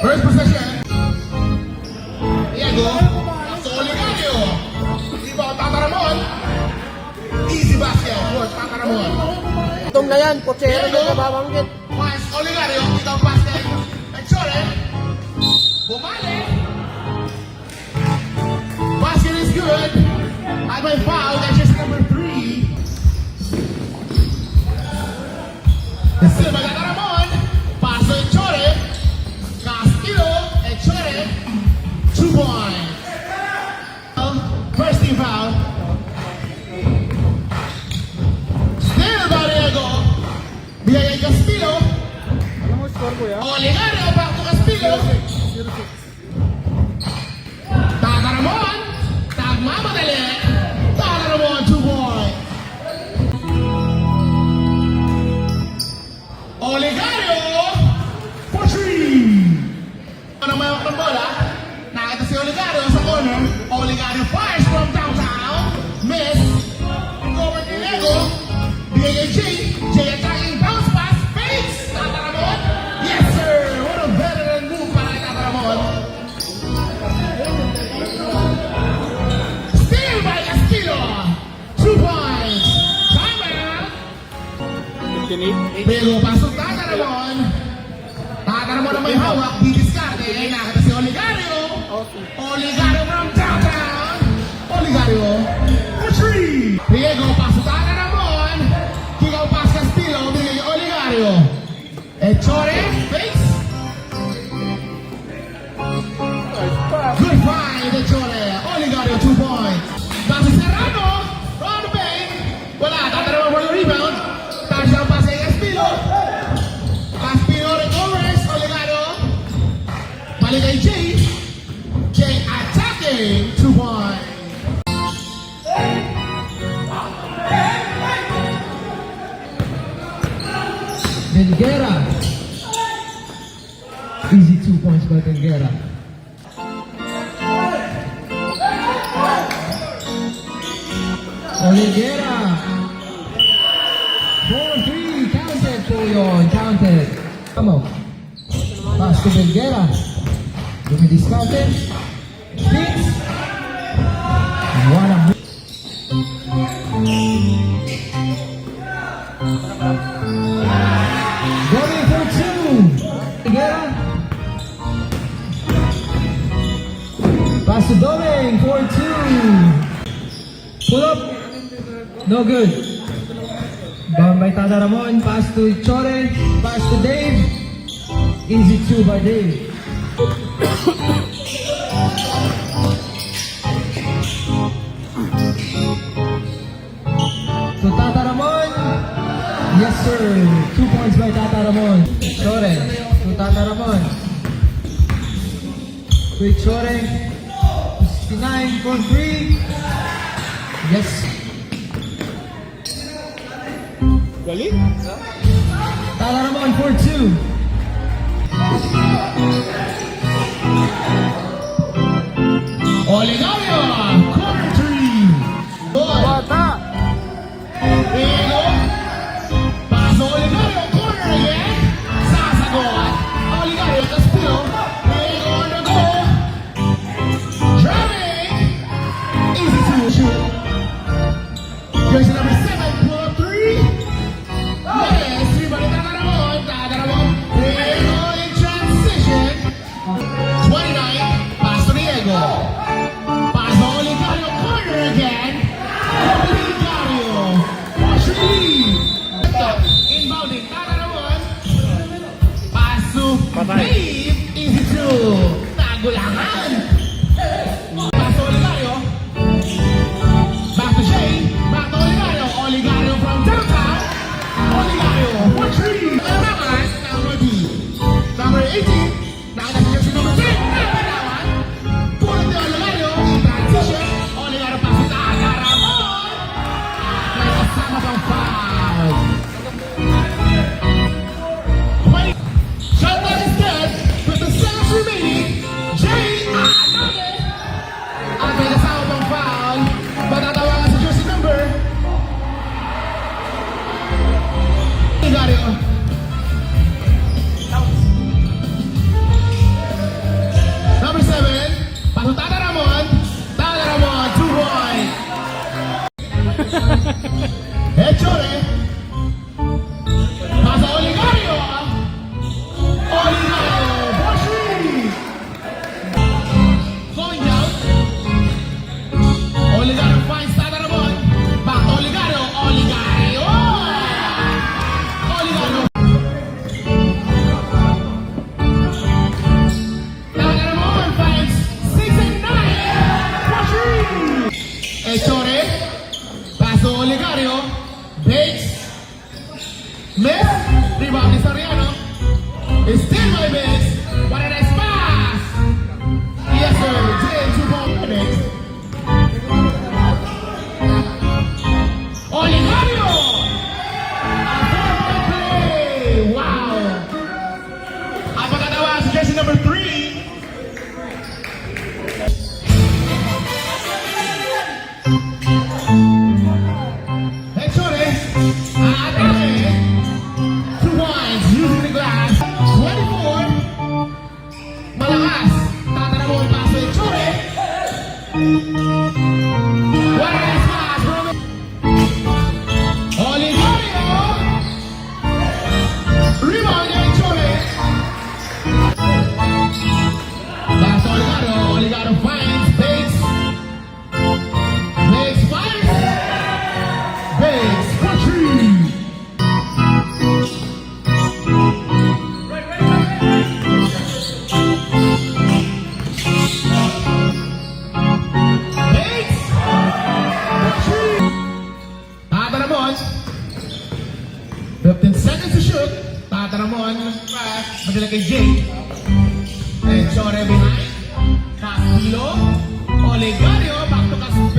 First possession. Diego. Pasok Oligario. Rebound Tata Ramon. Easy basket for Tata Ramon. Itong na yan, potsero yung nababanggit. Mas Oligario. Ikaw basket. Echore. Bumalik. Basket is good. At may foul. That's just number 3. Silva Tata Ramon. Paso Echore. Castillo. Echore. 2 points. First team foul. Still Barriego. Biyaya Castillo. Ano mo score ko yan? Oligario back to Castillo. 0-6. Tata Ramon. Tagmamadali. Tata Ramon 2 points. Oligario for 3. Ano may ng bola? Nakita si Oligario sa corner. Oligario fires from downtown. Miss. Over to Diego. Biyaya Jay. Jay attacking bounce pass. Fakes. Tata Ramon. Yes sir. What a veteran move para kay Tata Ramon. Steal by Castillo. 2 points. Timeout. 15-8. Pero pasok Tata Ramon. Tata Ramon ang may hawak. Didiskarte. Nakita si Oligario. Oligario from downtown. Oligario for 3. Diego pasok Tata Ramon. Kick out pass Castillo. Bigay kay Oligario. Echore. Fakes. Good find, Echore. Oligario 2 points. Pass to Serrano. Round the bank. Wala. Tata Ramon for the rebound. Touchdown pass kay Castillo. Castillo recovers. Oligario. Balik kay Jay. Jay attacking. 2 points. Vergara. Easy 2 points by Vergara. Vergara. 4-3. Counted for yon. Counted. Come on. Pass to Vergara. Will be discounted. Fix. One of going for 2. Vergara. Pass to Doming for 2. Pull up. No good. Bound by Tata Ramon. Pass to Chore. Pass to Dave. Easy 2 by Dave. To Tata Ramon. Yes sir. 2 points by Tata Ramon. Chore. To Tata Ramon. To Chore. 69 for 3. Yes. Galing? Tata Ramon for 2. Oligario. Corner 3. Good. Bata! Diego. Paso Oligario. Corner again. Sasagot. Oligario. Castillo. Diego on the go. Driving. Easy to shoot. Jersey number 7. Pull up 3. Yes. 3 by Tata Ramon. Tata Ramon. Diego in transition. 29. Paso Diego. Paso Oligario. Corner again. Oligario. Inbounding, Tata Ramon. Paso. Patay. Dave. Easy to. Nagulangan. Paso Oligario. Back to Jay. Back to Oligario. Oligario from downtown. Oligario for 3. Naman, number B. Number 18. Nakita si jersey number 10. Naman. Pulot ni Oligario. In transition. Oligario paso Tata Ramon. May kasama pang foul. Shot clock is dead with the seconds remaining. Jay possession number 3. Chore, atake. 2 points using the glass. 24. Malakas. Tatara mo yung paso ni Chore. What a nice pass from Oligario. Rebound kay Chore. Pass to Oligario. Oligario finds Bates. Bates finds. Bates for 3. Bates! Tata Ramon. 15 seconds to shoot. Tata Ramon. Madala kay Jake. And Chore behind. Castillo. Oligario. Back to Castillo.